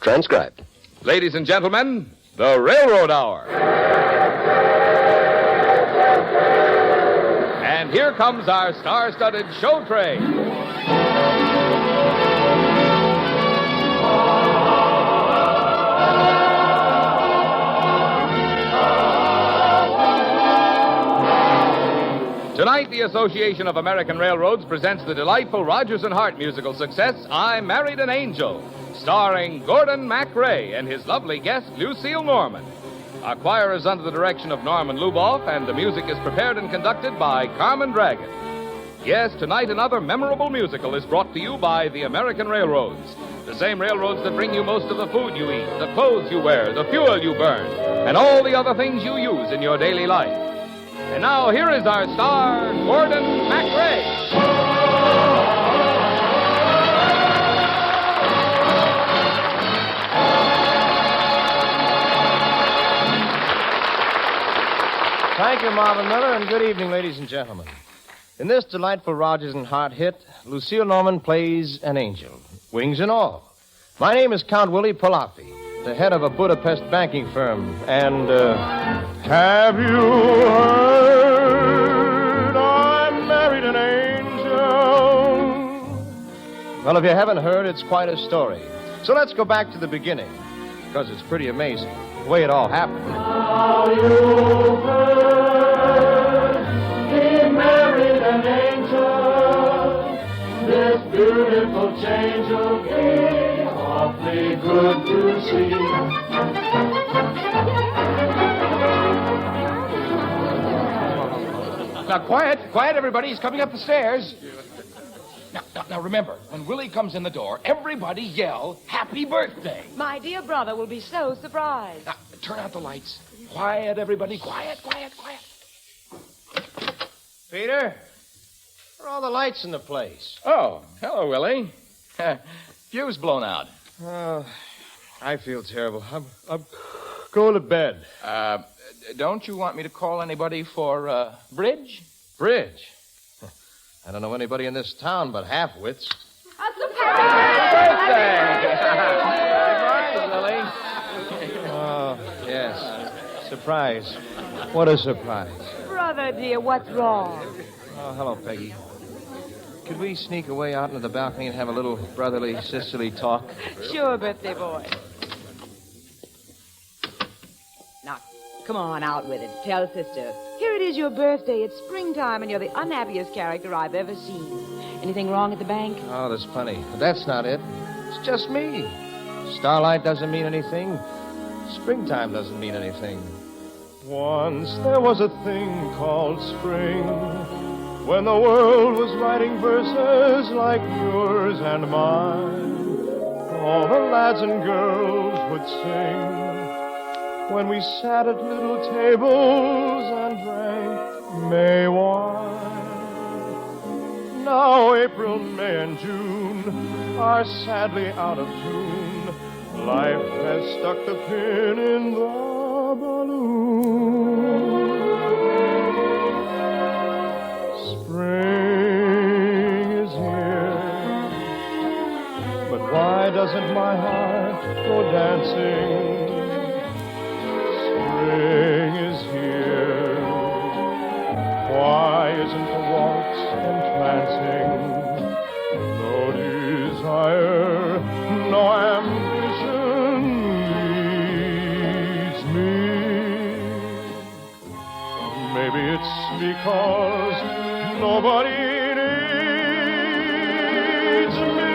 Transcribed. Ladies and gentlemen, the Railroad Hour. And here comes our star-studded show train. Tonight, the Association of American Railroads presents the delightful Rodgers and Hart musical success, I Married an Angel, starring Gordon MacRae and his lovely guest, Lucille Norman. Our choir is under the direction of Norman Luboff, and the music is prepared and conducted by Carmen Dragon. Yes, tonight another memorable musical is brought to you by the American Railroads, the same railroads that bring you most of the food you eat, the clothes you wear, the fuel you burn, and all the other things you use in your daily life. And now, here is our star, Gordon MacRae. Thank you, Marvin Miller, and good evening, ladies and gentlemen. In this delightful Rodgers and Hart hit, Lucille Norman plays an angel, wings and all. My name is Count Willie Palafi, the head of a Budapest banking firm, and, have you heard I married an angel? Well, if you haven't heard, it's quite a story. So let's go back to the beginning, because it's pretty amazing, the way it all happened. Now you've heard he married an angel. This beautiful change will be awfully good to see. Now, quiet, everybody. He's coming up the stairs. Now, remember, when Willie comes in the door, everybody yell, Happy Birthday. My dear brother will be so surprised. Now, turn out the lights. Quiet, everybody. Quiet. Peter, where are all the lights in the place? Oh, hello, Willie. Fuse blown out. Oh, I feel terrible. I'm going to bed. Don't you want me to call anybody for, bridge? Bridge? I don't know anybody in this town but half-wits. Surprise, Lily. Oh, yes. Surprise. What a surprise. Brother, dear, what's wrong? Oh, hello, Peggy. Could we sneak away out into the balcony and have a little brotherly, sisterly talk? Sure, birthday boy. Now, come on, out with it. Tell sister. Here it is, your birthday. It's springtime, and you're the unhappiest character I've ever seen. Anything wrong at the bank? Oh, there's plenty. But that's not it. It's just me. Starlight doesn't mean anything. Springtime doesn't mean anything. Once there was a thing called spring, when the world was writing verses like yours and mine. All the lads and girls would sing when we sat at little tables and drank May wine. Now April, May, and June are sadly out of tune. Life has stuck the pin in the balloon. Spring is here, but why doesn't my heart go dancing? Spring is here, why isn't the waltz entrancing? No desire, no ambition leads me. Maybe it's because nobody needs me.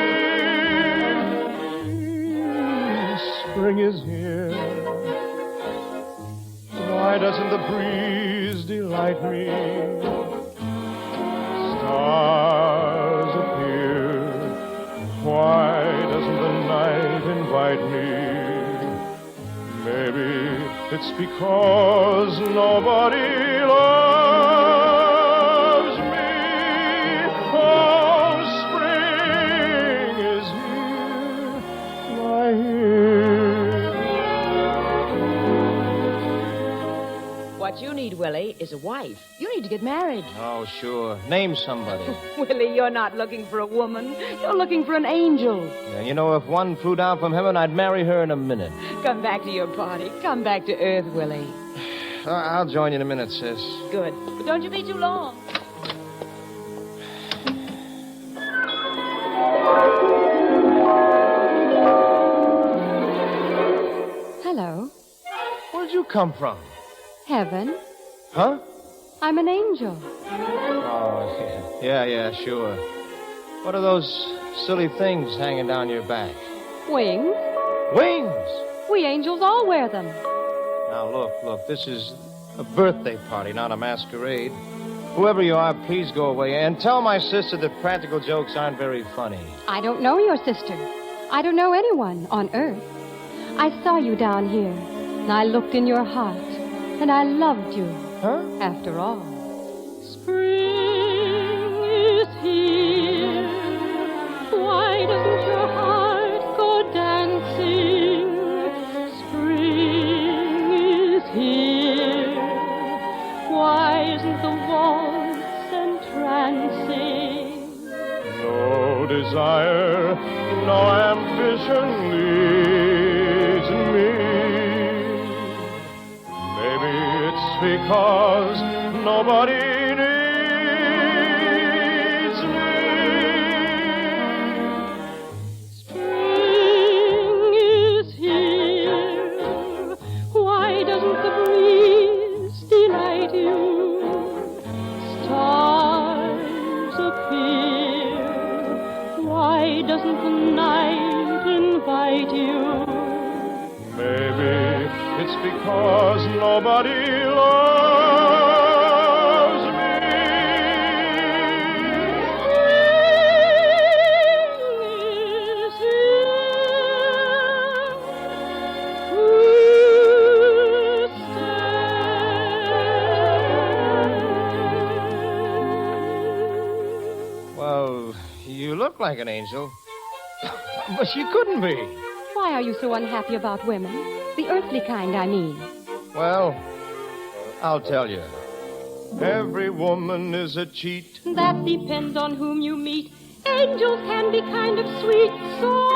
Spring is here. Why doesn't the breeze delight me? Stars appear. Why doesn't the night invite me? Maybe it's because nobody loves me. Oh, spring is here, my here. What What you need, Willie, is a wife. You need to get married. Oh, sure. Name somebody. Willie, you're not looking for a woman. You're looking for an angel. Yeah, you know, if one flew down from heaven, I'd marry her in a minute. Come back to your party. Come back to Earth, Willie. I'll join you in a minute, sis. Good. But don't you be too long. Hello. Where'd you come from? Heaven. Huh? I'm an angel. Oh, yeah, sure. What are those silly things hanging down your back? Wings. Wings! We angels all wear them. Now, look, this is a birthday party, not a masquerade. Whoever you are, please go away. And tell my sister that practical jokes aren't very funny. I don't know your sister. I don't know anyone on Earth. I saw you down here, and I looked in your heart, and I loved you. Huh? After all. Spring is here. Why doesn't your heart go dancing? Spring is here. Why isn't the waltz entrancing? No desire, no ambition leads me. Maybe it's because nobody needs me. Spring is here. Why doesn't the breeze delight you? Stars appear. Why doesn't the night invite you? Maybe it's because nobody loves me. Spring is here. Who stays? Well, you look like an angel. But you couldn't be. Why are you so unhappy about women? The earthly kind, I mean. Well, I'll tell you. Every woman is a cheat. That depends on whom you meet. Angels can be kind of sweet, so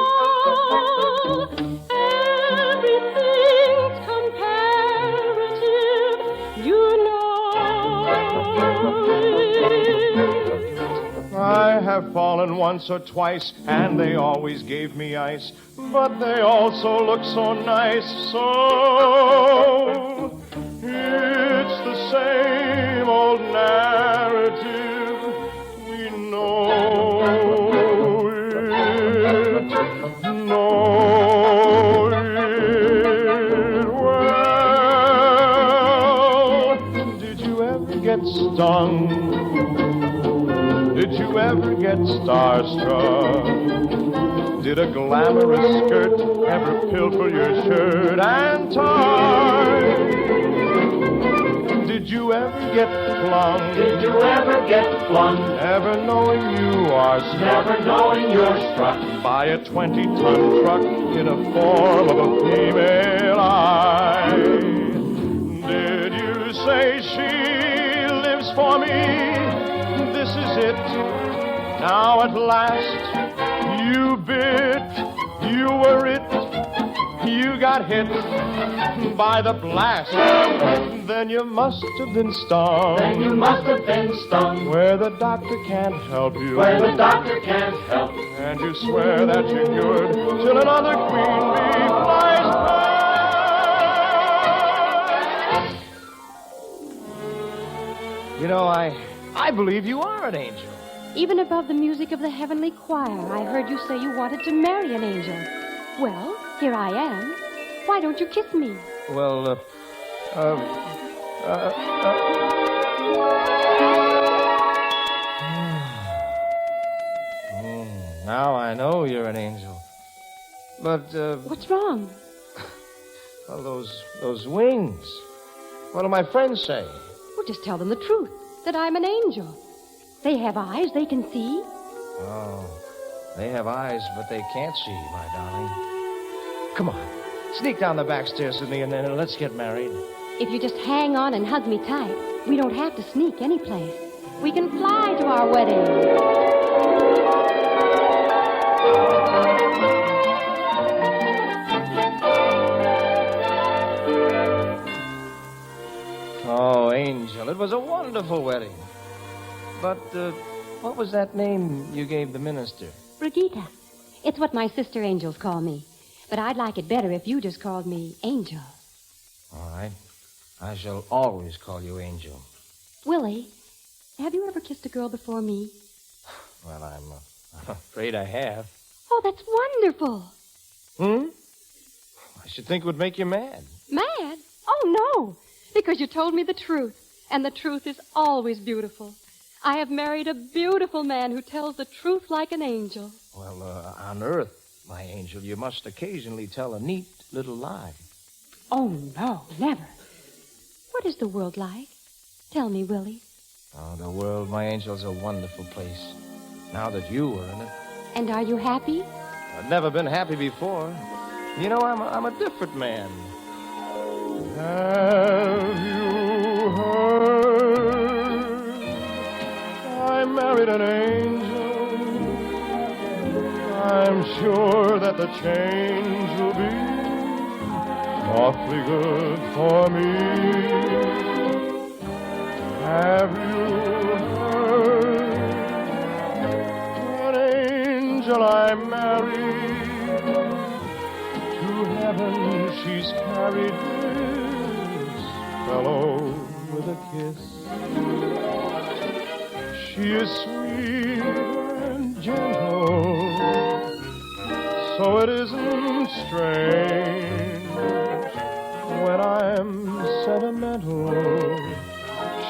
everything's comparative, you know it. I have fallen once or twice, and they always gave me ice. But they also look so nice, so it's the same old narrative. We know it well. Did you ever get stung? Did you ever get starstruck? Did a glamorous skirt ever pilfer your shirt and tie? Did you ever get flung? Did you ever get flung? Never knowing you are struck. Never knowing you're struck By a 20-ton truck in a form of a female eye. Did you say she lives for me? This is it. Now at last you bit. You were it. You got hit by the blast. Then you must have been stung. Then you must have been stung. Where the doctor can't help you. Where the doctor can't help. And you swear that you're cured till another queen bee flies past. You know, I believe you are an angel. Even above the music of the heavenly choir, I heard you say you wanted to marry an angel. Well, here I am. Why don't you kiss me? Well, now I know you're an angel. But, What's wrong? well, those wings. What do my friends say? Well, just tell them the truth, that I'm an angel. They have eyes, they can see. Oh, they have eyes, but they can't see, my darling. Come on. Sneak down the back stairs with me, and then let's get married. If you just hang on and hug me tight, we don't have to sneak anyplace. We can fly to our wedding. Oh, Angel, it was a wonderful wedding. But, what was that name you gave the minister? Brigitte. It's what my sister angels call me. But I'd like it better if you just called me Angel. All right. I shall always call you Angel. Willie, have you ever kissed a girl before me? Well, I'm afraid I have. Oh, that's wonderful. I should think it would make you mad. Mad? Oh, no. Because you told me the truth. And the truth is always beautiful. I have married a beautiful man who tells the truth like an angel. Well, on Earth, my angel, you must occasionally tell a neat little lie. Oh, no, never. What is the world like? Tell me, Willie. Oh, the world, my angel, is a wonderful place. Now that you are in it. And are you happy? I've never been happy before. You know, I'm a different man. Have you heard? I married an angel. I'm sure that the change will be awfully good for me. Have you heard? An angel I married. To heaven she's carried this fellow with a kiss. She is sweet and gentle, so it isn't strange when I'm sentimental.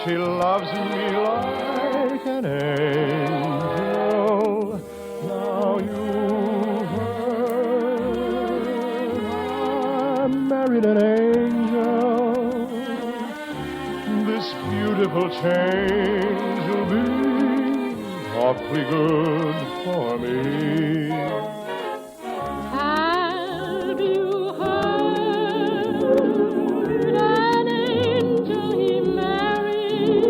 She loves me like an angel. Now you've heard I married an angel. This beautiful change will be awfully good for me. Have you heard an angel he married?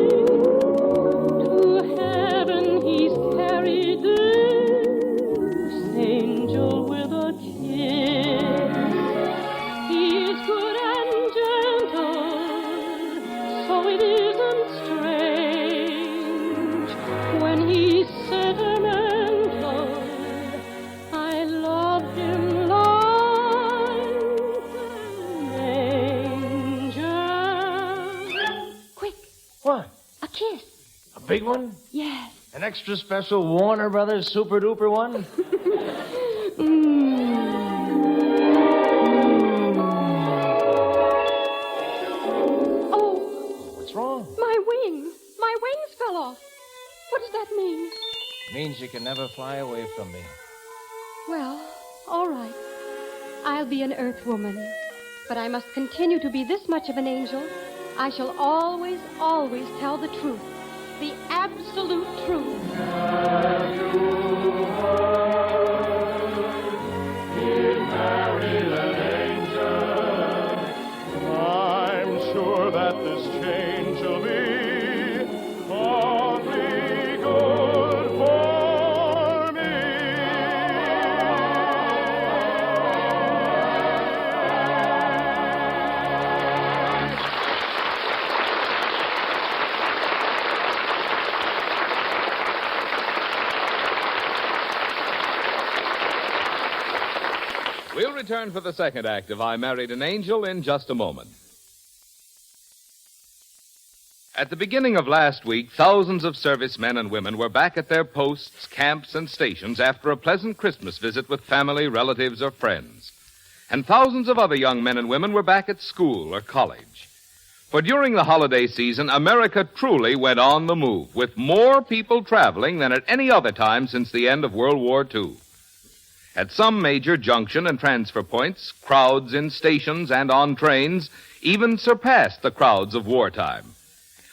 To heaven he's carried this angel with a kiss. He's good and gentle, so it isn't strange when he's sentimental. I love him like an angel. Quick, What? a kiss. A big one? Yes. An extra special Warner Brothers super duper one? Oh, What's wrong? my wings. My wings fell off. What does that mean? It means you can never fly away from me. Well, all right. I'll be an earth woman. But I must continue to be this much of an angel. I shall always, always tell the truth. The absolute truth. I'm sure that this change will be awfully good for me. We'll return for the second act of I Married an Angel in just a moment. At the beginning of last week, thousands of servicemen and women were back at their posts, camps, and stations after a pleasant Christmas visit with family, relatives, or friends. And thousands of other young men and women were back at school or college. For during the holiday season, America truly went on the move, with more people traveling than at any other time since the end of World War II. At some major junction and transfer points, crowds in stations and on trains even surpassed the crowds of wartime.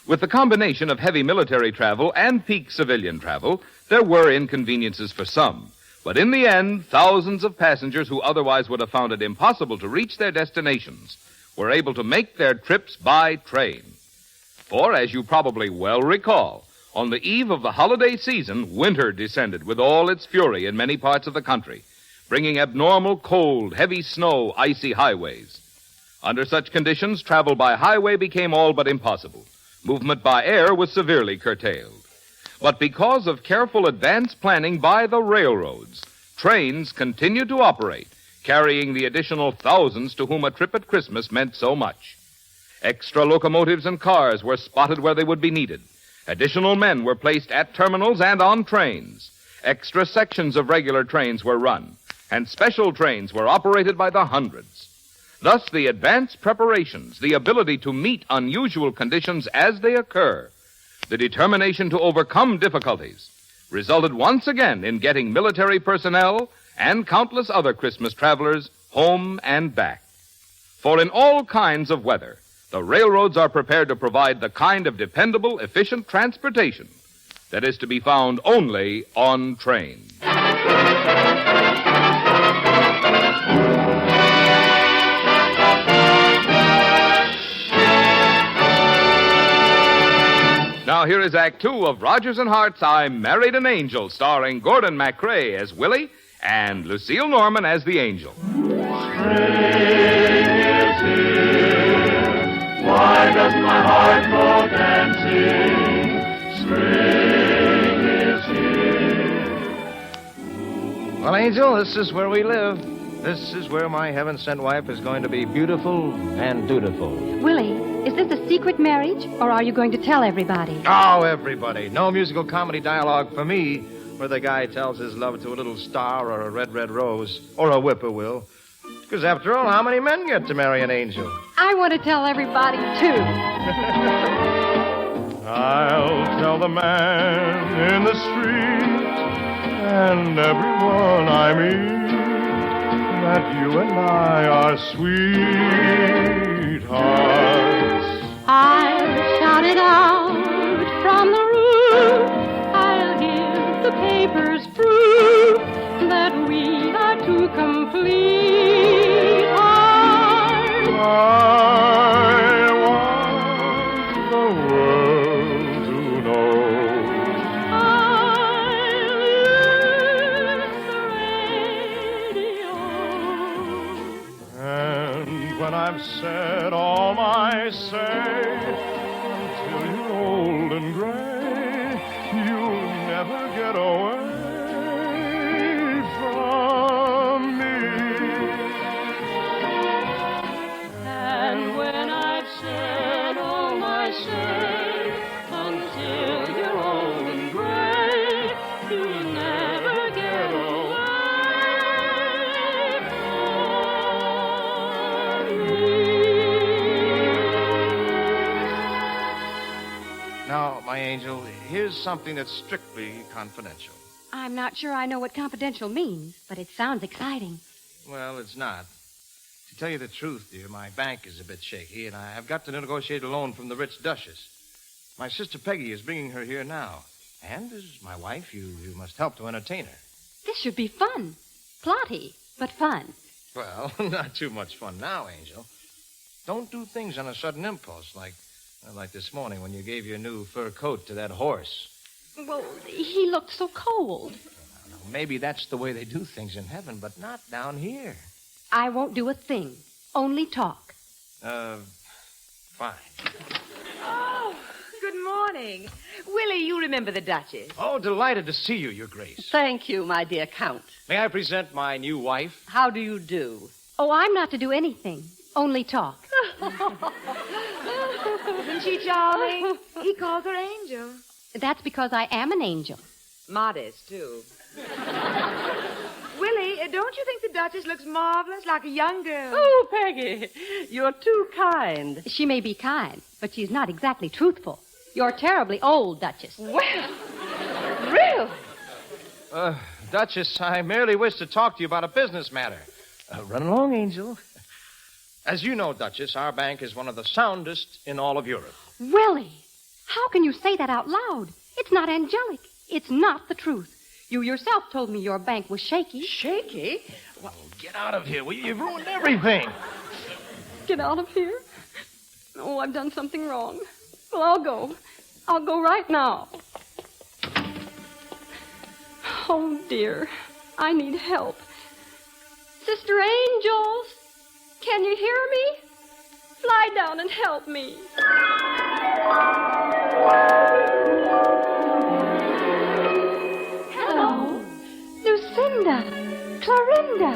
With the combination of heavy military travel and peak civilian travel, there were inconveniences for some. But in the end, thousands of passengers who otherwise would have found it impossible to reach their destinations were able to make their trips by train. For, as you probably well recall, on the eve of the holiday season, winter descended with all its fury in many parts of the country, bringing abnormal cold, heavy snow, icy highways. Under such conditions, travel by highway became all but impossible. Movement by air was severely curtailed. But because of careful advance planning by the railroads, trains continued to operate, carrying the additional thousands to whom a trip at Christmas meant so much. Extra locomotives and cars were spotted where they would be needed. Additional men were placed at terminals and on trains. Extra sections of regular trains were run, and special trains were operated by the hundreds. Thus, the advanced preparations, the ability to meet unusual conditions as they occur, the determination to overcome difficulties, resulted once again in getting military personnel and countless other Christmas travelers home and back. For in all kinds of weather, the railroads are prepared to provide the kind of dependable, efficient transportation that is to be found only on train. Now here is Act Two of Rodgers and Hart's I Married an Angel, starring Gordon MacRae as Willie and Lucille Norman as the angel. Why doesn't my heart go dancing? Spring is here. Well, Angel, this is where we live. This is where my heaven-sent wife is going to be beautiful and dutiful. Willie, is this a secret marriage, or are you going to tell everybody? Oh, everybody. No musical comedy dialogue for me, where the guy tells his love to a little star or a red, red rose or a whippoorwill. Because after all, how many men get to marry an angel? I want to tell everybody, too. I'll tell the man in the street and everyone I meet that you and I are sweethearts. I'll shout it out from the roof. I'll give the papers proof that we are two complete hearts. I want the world to know. I'll use the radio. And when I've said all my say, until you're old and gray, you'll never get away from me. And when I've said all my say, until you're old and gray, you'll never get away from me. Now, my angel, here's something that's strictly confidential. I'm not sure I know what confidential means, but it sounds exciting. Well, it's not. To tell you the truth, dear, my bank is a bit shaky, and I've got to negotiate a loan from the rich Duchess. My sister Peggy is bringing her here now. And as my wife, you must help to entertain her. This should be fun. Plotty, but fun. Well, not too much fun now, Angel. Don't do things on a sudden impulse, like this morning when you gave your new fur coat to that horse. Well, he looked so cold. Now, maybe that's the way they do things in heaven, but not down here. I won't do a thing. Only talk. Fine. Oh, good morning. Willie, you remember the Duchess. Oh, delighted to see you, Your Grace. Thank you, my dear Count. May I present my new wife? How do you do? Oh, I'm not to do anything. Only talk. Isn't she charming? He calls her Angel. That's because I am an angel. Modest, too. Willie, don't you think the Duchess looks marvelous, like a young girl? Oh, Peggy, you're too kind. She may be kind, but she's not exactly truthful. You're terribly old, Duchess. Well, really? Duchess, I merely wish to talk to you about a business matter. Run along, Angel. As you know, Duchess, our bank is one of the soundest in all of Europe. Willie, how can you say that out loud? It's not angelic. It's not the truth. You yourself told me your bank was shaky. Shaky? Well, get out of here. You've ruined everything. get out of here. Oh, I've done something wrong. Well, I'll go. I'll go right now. Oh, dear. I need help. Sister Angels, can you hear me? Fly down and help me. Hello. Lucinda, Clorinda,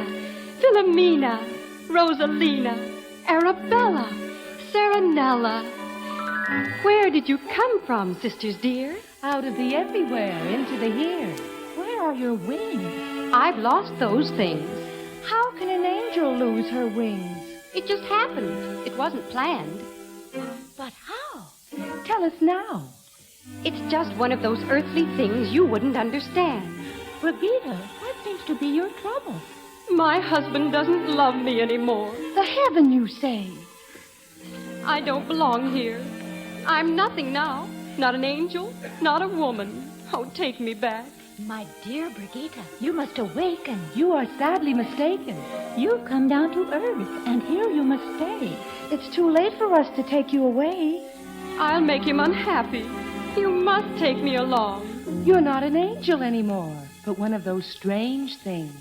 Philomena, Rosalina, Arabella, Serenella. Where did you come from, sisters dear? Out of the everywhere, into the here. Where are your wings? I've lost those things. How can an angel lose her wings? It just happened. It wasn't planned. But how? Tell us now. It's just one of those earthly things you wouldn't understand. Brigida, what seems to be your trouble? My husband doesn't love me anymore. The heaven, you say. I don't belong here. I'm nothing now. Not an angel, not a woman. Oh, take me back. My dear Brigida, you must awaken. You are sadly mistaken. You've come down to earth, and here you must stay. It's too late for us to take you away. I'll make him unhappy. You must take me along. You're not an angel anymore, but one of those strange things.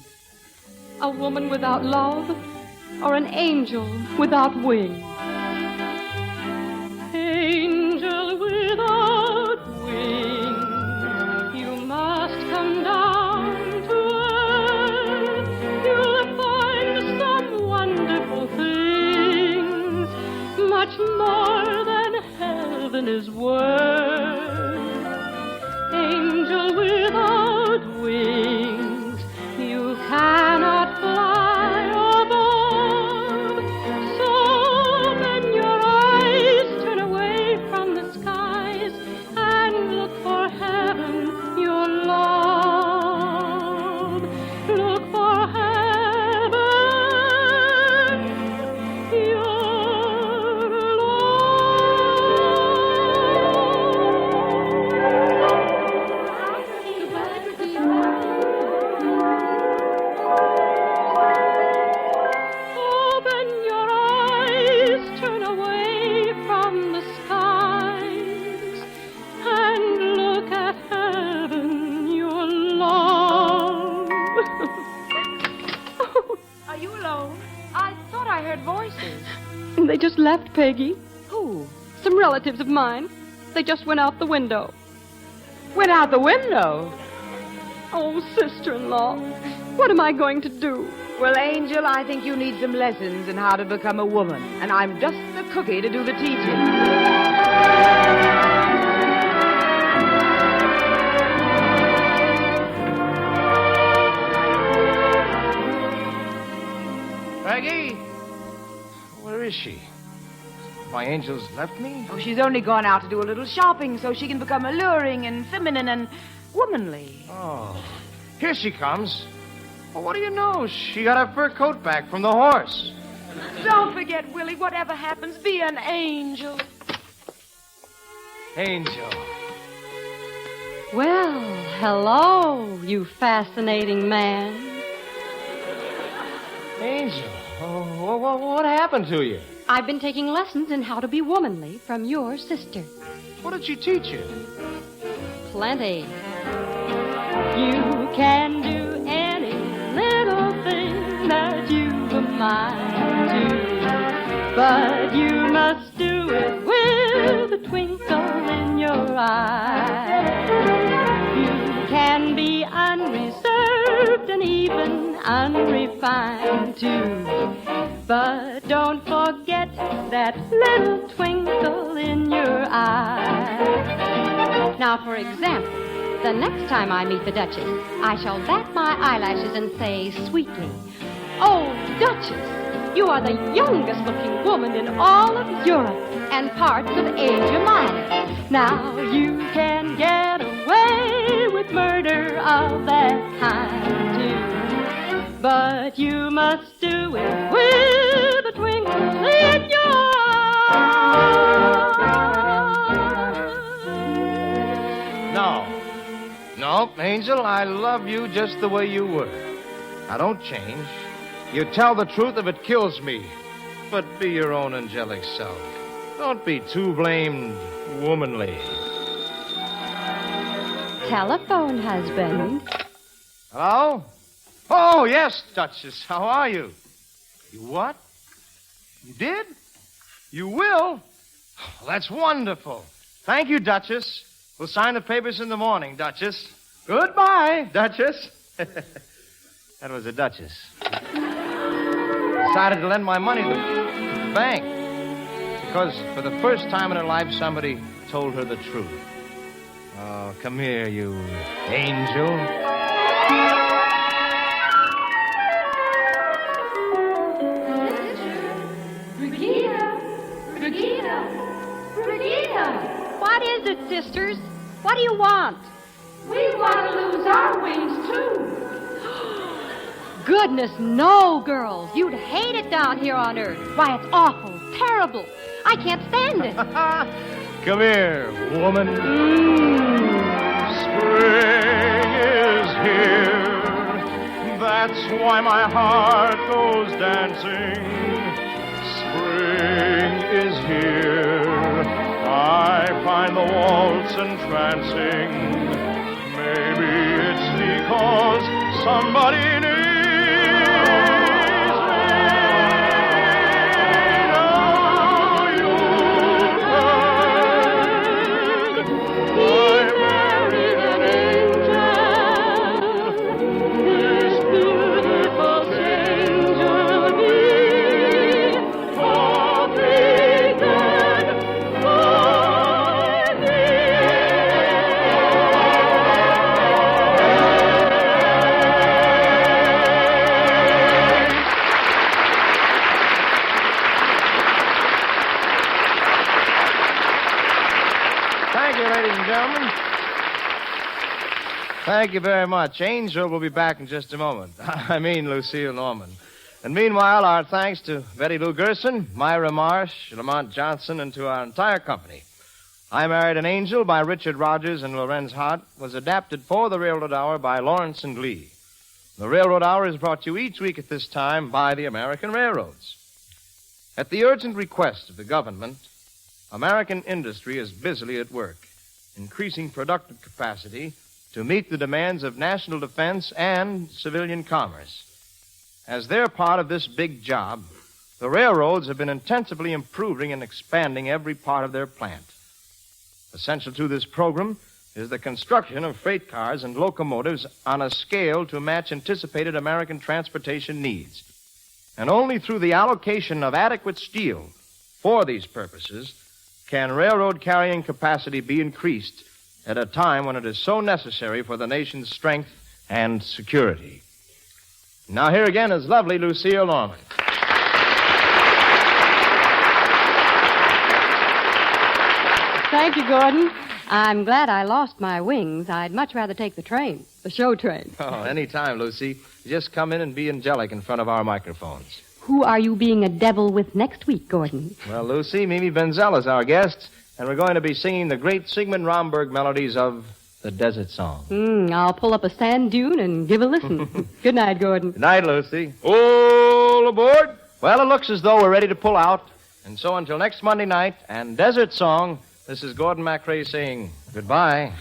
A woman without love, or an angel without wings. Angel without wings, you must come down to earth. You'll find some wonderful things, much more than heaven is worth. Angel without wings, you cannot fly above. So bend your eyes, turn away from the skies, and look for heaven, your love. Look for heaven, your Open your eyes, turn away from the skies, and look at heaven, your love. Are you alone? I thought I heard voices. They just left, Peggy. Who? Some relatives of mine. They just went out the window. Went out the window? Oh, sister-in-law, what am I going to do? Well, Angel, I think you need some lessons in how to become a woman. And I'm just the cookie to do the teaching. Maggie? Where is she? My angel's left me? Oh, she's only gone out to do a little shopping so she can become alluring and feminine and womanly. Oh, here she comes. Well, what do you know? She got her fur coat back from the horse. Don't forget, Willie, whatever happens, be an angel. Angel. Well, hello, you fascinating man. Angel. Oh, what happened to you? I've been taking lessons in how to be womanly from your sister. What did she teach you? Plenty. You can do any little thing that you've a mind to, but you must do it with a twinkle in your eye. You can be unreserved and even unrefined too, but don't forget that little twinkle in your eye. Now, for example, the next time I meet the Duchess, I shall bat my eyelashes and say sweetly, "Oh, Duchess, you are the youngest-looking woman in all of Europe and parts of Asia Minor. Now you can get away with murder of that kind, too. But you must do it with a twinkle in your eye." No, Angel, I love you just the way you were. Now, don't change. You tell the truth if it kills me. but be your own angelic self. Don't be too blamed womanly. Telephone, husband. Hello? Oh, yes, Duchess. How are you? You what? You did? You will? Oh, that's wonderful. Thank you, Duchess. We'll sign the papers in the morning, Duchess. Goodbye, Duchess. That was a Duchess. Decided to lend my money to the bank because for the first time in her life, somebody told her the truth. Oh, come here, you angel. Brigida! What is it, sisters? What do you want? We want to lose our wings, too. Goodness, no, girls. You'd hate it down here on Earth. Why, it's awful, terrible. I can't stand it. Come here, woman. Spring is here. That's why my heart goes dancing. Spring is here. I find the waltz entrancing. Maybe it's because somebody needs me. Now you've heard I married an angel. This beautiful change will be forbidden for me. Thank you, ladies and gentlemen. Thank you very much. Angel will be back in just a moment. I mean Lucille Norman. And meanwhile, our thanks to Betty Lou Gerson, Myra Marsh, Lamont Johnson, and to our entire company. I Married an Angel by Richard Rogers and Lorenz Hart was adapted for the Railroad Hour by Lawrence and Lee. The Railroad Hour is brought to you each week at this time by the American Railroads. At the urgent request of the government, American industry is busily at work, increasing productive capacity to meet the demands of national defense and civilian commerce. As their part of this big job, the railroads have been intensively improving and expanding every part of their plant. Essential to this program is the construction of freight cars and locomotives on a scale to match anticipated American transportation needs. And only through the allocation of adequate steel for these purposes can railroad carrying capacity be increased at a time when it is so necessary for the nation's strength and security. Now here again is lovely Lucille Norman. Thank you, Gordon. I'm glad I lost my wings. I'd much rather take the train, the show train. Oh, anytime, Lucy. Just come in and be angelic in front of our microphones. Who are you being a devil with next week, Gordon? Well, Lucy, Mimi Benzel is our guest, and we're going to be singing the great Sigmund Romberg melodies of the Desert Song. I'll pull up a sand dune and give a listen. Good night, Gordon. Good night, Lucy. All aboard? Well, it looks as though we're ready to pull out. And so until next Monday night and Desert Song, this is Gordon MacRae saying goodbye.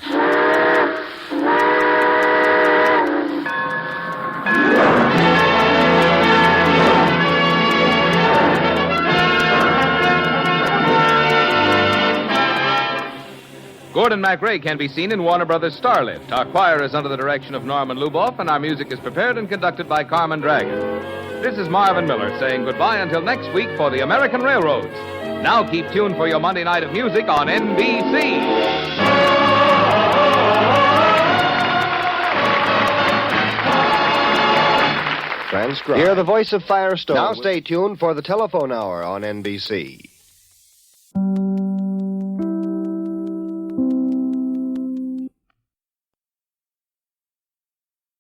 Gordon MacRae can be seen in Warner Brothers' Starlift. Our choir is under the direction of Norman Luboff, and our music is prepared and conducted by Carmen Dragon. This is Marvin Miller saying goodbye until next week for the American Railroads. Now keep tuned for your Monday night of music on NBC. Transcribed. Hear the voice of Firestone. Now stay tuned for the telephone hour on NBC.